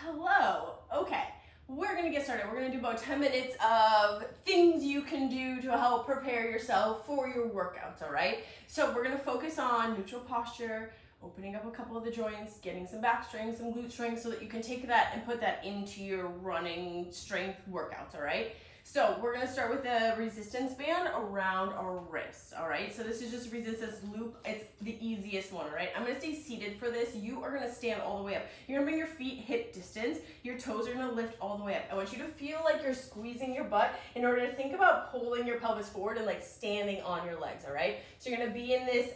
Hello. Okay, we're gonna get started. We're gonna do about 10 minutes of things you can do to help prepare yourself for your workouts, all right? So we're gonna focus on neutral posture, opening up a couple of the joints, getting some back strength, some glute strength, so that you can take that and put that into your running strength workouts, all right? So we're gonna start with a resistance band around our wrists, all right? So this is just a resistance loop. It's the easiest one, all right? I'm gonna stay seated for this. You are gonna stand all the way up. You're gonna bring your feet hip distance. Your toes are gonna lift all the way up. I want you to feel like you're squeezing your butt in order to think about pulling your pelvis forward and like standing on your legs, all right? So you're gonna be in this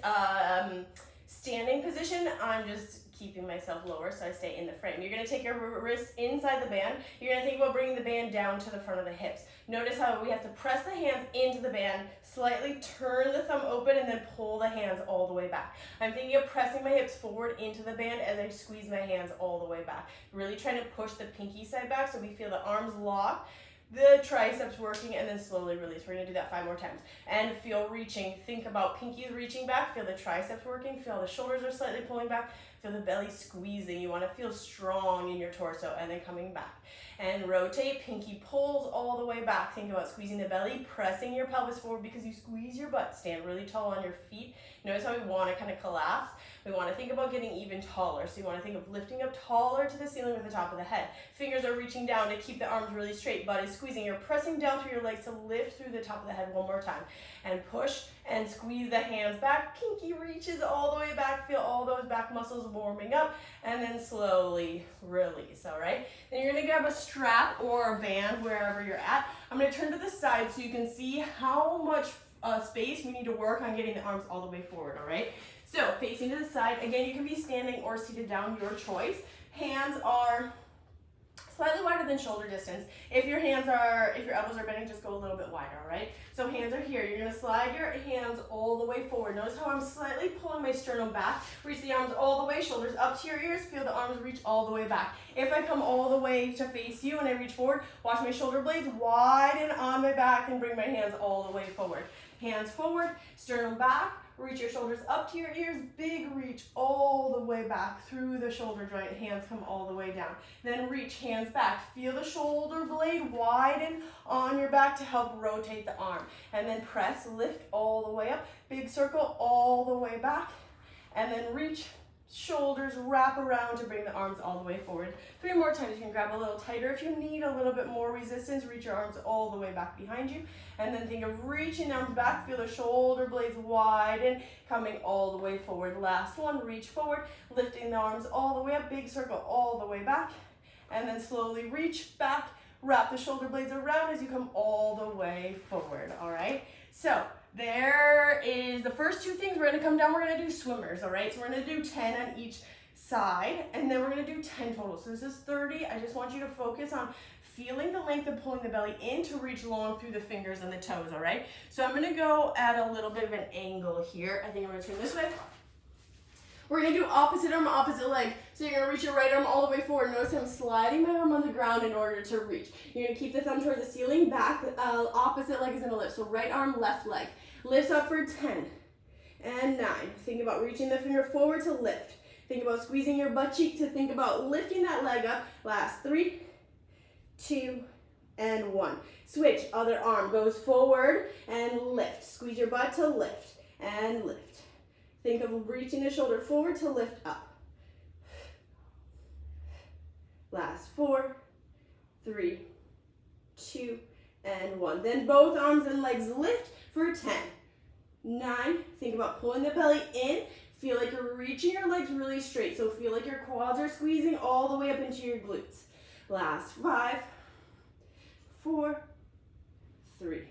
standing position. I'm just keeping myself lower so I stay in the frame. You're gonna take your wrists inside the band. You're gonna think about bringing the band down to the front of the hips. Notice how we have to press the hands into the band, slightly turn the thumb open, and then pull the hands all the way back. I'm thinking of pressing my hips forward into the band as I squeeze my hands all the way back. Really trying to push the pinky side back so we feel the arms locked, the triceps working, and then slowly release. We're gonna do that 5 more times. And feel reaching. Think about pinkies reaching back, feel the triceps working, feel the shoulders are slightly pulling back, feel the belly squeezing. You wanna feel strong in your torso, and then coming back. And rotate, pinky pulls all the way back. Think about squeezing the belly, pressing your pelvis forward because you squeeze your butt. Stand really tall on your feet. Notice how we wanna kind of collapse. We wanna think about getting even taller. So you wanna think of lifting up taller to the ceiling with the top of the head. Fingers are reaching down to keep the arms really straight. Butt is squeezing. You're pressing down through your legs to lift through the top of the head one more time. And push and squeeze the hands back. Pinky reaches all the way back. Feel all those back muscles warming up. And then slowly release, all right? Then you're gonna grab a strap or a band wherever you're at. I'm gonna turn to the side so you can see how much space we need to work on getting the arms all the way forward, all right? So facing to the side, again, you can be standing or seated down, your choice. Hands are slightly wider than shoulder distance. If your elbows are bending, just go a little bit wider, all right? So hands are here. You're gonna slide your hands all the way forward. Notice how I'm slightly pulling my sternum back. Reach the arms all the way, shoulders up to your ears. Feel the arms reach all the way back. If I come all the way to face you and I reach forward, watch my shoulder blades widen on my back and bring my hands all the way forward. Hands forward, sternum back. Reach your shoulders up to your ears, big reach all the way back through the shoulder joint. Hands come all the way down. Then reach, hands back. Feel the shoulder blade widen on your back to help rotate the arm. And then press, lift all the way up. Big circle all the way back. And then reach, shoulders wrap around to bring the arms all the way forward. 3 more times. You can grab a little tighter if you need a little bit more resistance. Reach your arms all the way back behind you. And then think of reaching the arms back. Feel the shoulder blades widen, coming all the way forward. Last one, reach forward, lifting the arms all the way up. Big circle all the way back. And then slowly reach back. Wrap the shoulder blades around as you come all the way forward, all right? So there is the first 2 things. We're gonna come down, we're gonna do swimmers, all right? So we're gonna do 10 on each side, and then we're gonna do 10 total. So this is 30. I just want you to focus on feeling the length of pulling the belly in to reach long through the fingers and the toes, all right? So I'm gonna go at a little bit of an angle here. I think I'm gonna turn this way. We're gonna do opposite arm, opposite leg. So you're gonna reach your right arm all the way forward. Notice I'm sliding my arm on the ground in order to reach. You're gonna keep the thumb towards the ceiling, back, opposite leg is gonna lift. So right arm, left leg. Lifts up for 10 and 9. Think about reaching the finger forward to lift. Think about squeezing your butt cheek to think about lifting that leg up. Last 3, 2, and 1. Switch, other arm goes forward and lift. Squeeze your butt to lift and lift. Think of reaching the shoulder forward to lift up. Last 4, 3, 2, and 1. Then both arms and legs lift for 10. 9, think about pulling the belly in. Feel like you're reaching your legs really straight. So feel like your quads are squeezing all the way up into your glutes. Last 5, 4, 3,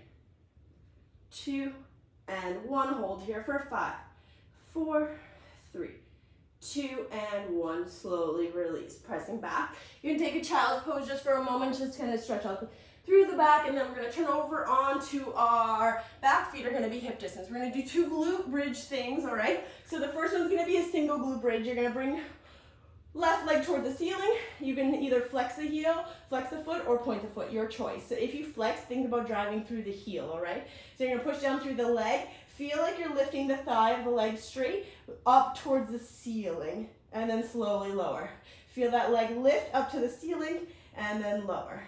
2, and 1. Hold here for 5, 4, 3, 2, and 1. Slowly release. Pressing back. You're gonna take a child's pose just for a moment. Just kind of stretch out through the back, and then we're gonna turn over onto our back feet are gonna be hip distance. We're gonna do 2 glute bridge things, all right? So the first one's gonna be a single glute bridge. You're gonna bring left leg toward the ceiling. You can either flex the heel, flex the foot, or point the foot, your choice. So if you flex, think about driving through the heel, all right? So you're gonna push down through the leg. Feel like you're lifting the thigh of the leg straight up towards the ceiling, and then slowly lower. Feel that leg lift up to the ceiling and then lower.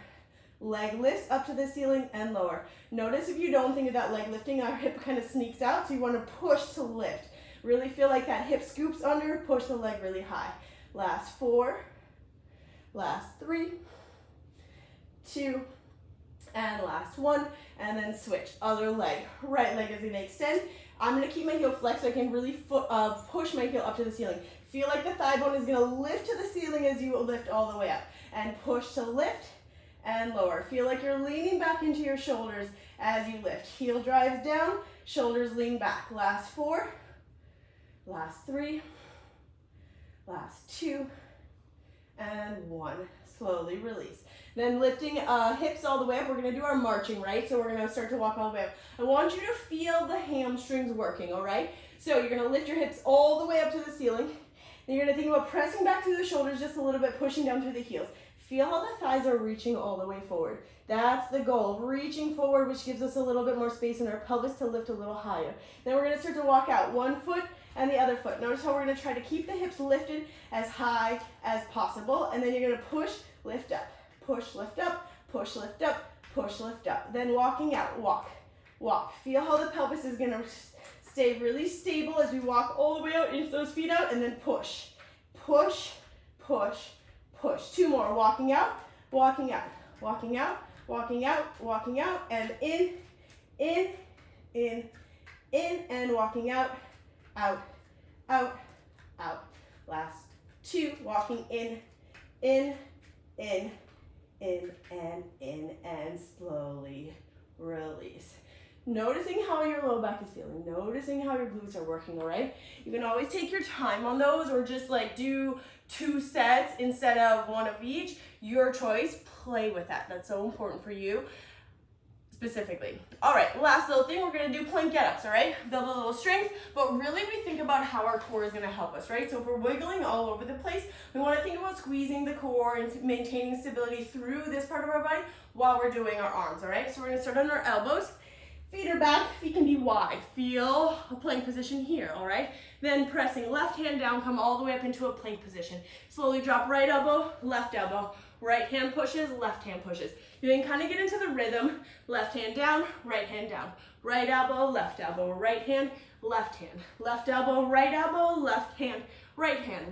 Leg lifts up to the ceiling and lower. Notice if you don't think of that leg lifting, our hip kind of sneaks out, so you want to push to lift. Really feel like that hip scoops under, push the leg really high. Last 4, last 3, 2, and last 1, and then switch. Other leg. Right leg is going to extend. I'm going to keep my heel flexed so I can really push my heel up to the ceiling. Feel like the thigh bone is going to lift to the ceiling as you lift all the way up. And push to lift and lower. Feel like you're leaning back into your shoulders as you lift. Heel drives down, shoulders lean back. Last 4, last 3, last 2, and 1. Slowly release. Then lifting hips all the way up, we're going to do our marching, right? So we're going to start to walk all the way up. I want you to feel the hamstrings working, all right? So you're going to lift your hips all the way up to the ceiling. Then you're going to think about pressing back through the shoulders just a little bit, pushing down through the heels. Feel how the thighs are reaching all the way forward. That's the goal, reaching forward, which gives us a little bit more space in our pelvis to lift a little higher. Then we're going to start to walk out, one foot and the other foot. Notice how we're going to try to keep the hips lifted as high as possible. And then you're going to push, lift up. Push, lift up, push, lift up, push, lift up. Then walking out, walk, walk. Feel how the pelvis is gonna stay really stable as we walk all the way out, inch those feet out, and then push, push, push, push. 2 more, walking out, walking out, walking out, walking out, walking out, and in, and walking out, out, out, out. Last 2, walking in, and slowly release. Noticing how your low back is feeling, noticing how your glutes are working, all right? You can always take your time on those or just like do 2 sets instead of 1 of each. Your choice, play with that. That's so important for you specifically. All right, last little thing, we're gonna do plank get-ups, all right? Build a little strength, but really we think about how our core is gonna help us, right? So if we're wiggling all over the place, we wanna think about squeezing the core and maintaining stability through this part of our body while we're doing our arms, all right? So we're gonna start on our elbows. Feet are back, feet can be wide. Feel a plank position here, all right? Then pressing left hand down, come all the way up into a plank position. Slowly drop right elbow, right hand pushes, left hand pushes. You can kind of get into the rhythm. Left hand down, right elbow, left hand, left elbow, right elbow, left hand,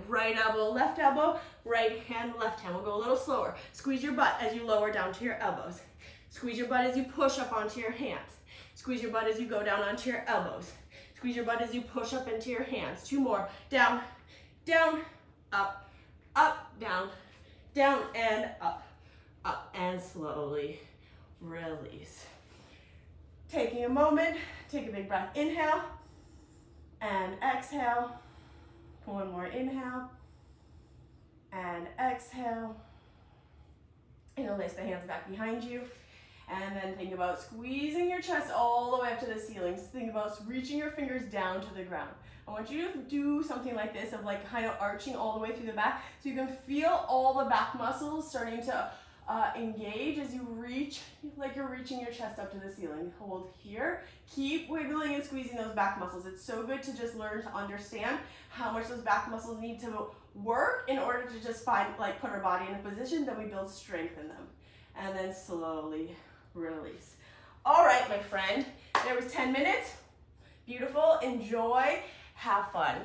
right elbow, left elbow, right hand, left hand. We'll go a little slower. Squeeze your butt as you lower down to your elbows. Squeeze your butt as you push up onto your hands. Squeeze your butt as you go down onto your elbows. Squeeze your butt as you push up into your hands. 2 more. Down, down, up, up, down, down, and up, and slowly release. Taking a moment, take a big breath. Inhale and exhale. 1 more inhale and exhale. And release the hands back behind you. And then think about squeezing your chest all the way up to the ceiling. Think about reaching your fingers down to the ground. I want you to do something like this of like kind of arching all the way through the back so you can feel all the back muscles starting to engage as you reach, like you're reaching your chest up to the ceiling. Hold here. Keep wiggling and squeezing those back muscles. It's so good to just learn to understand how much those back muscles need to work in order to just put our body in a position that we build strength in them. And then slowly release. All right, my friend, there was 10 minutes. Beautiful. Enjoy. Have fun.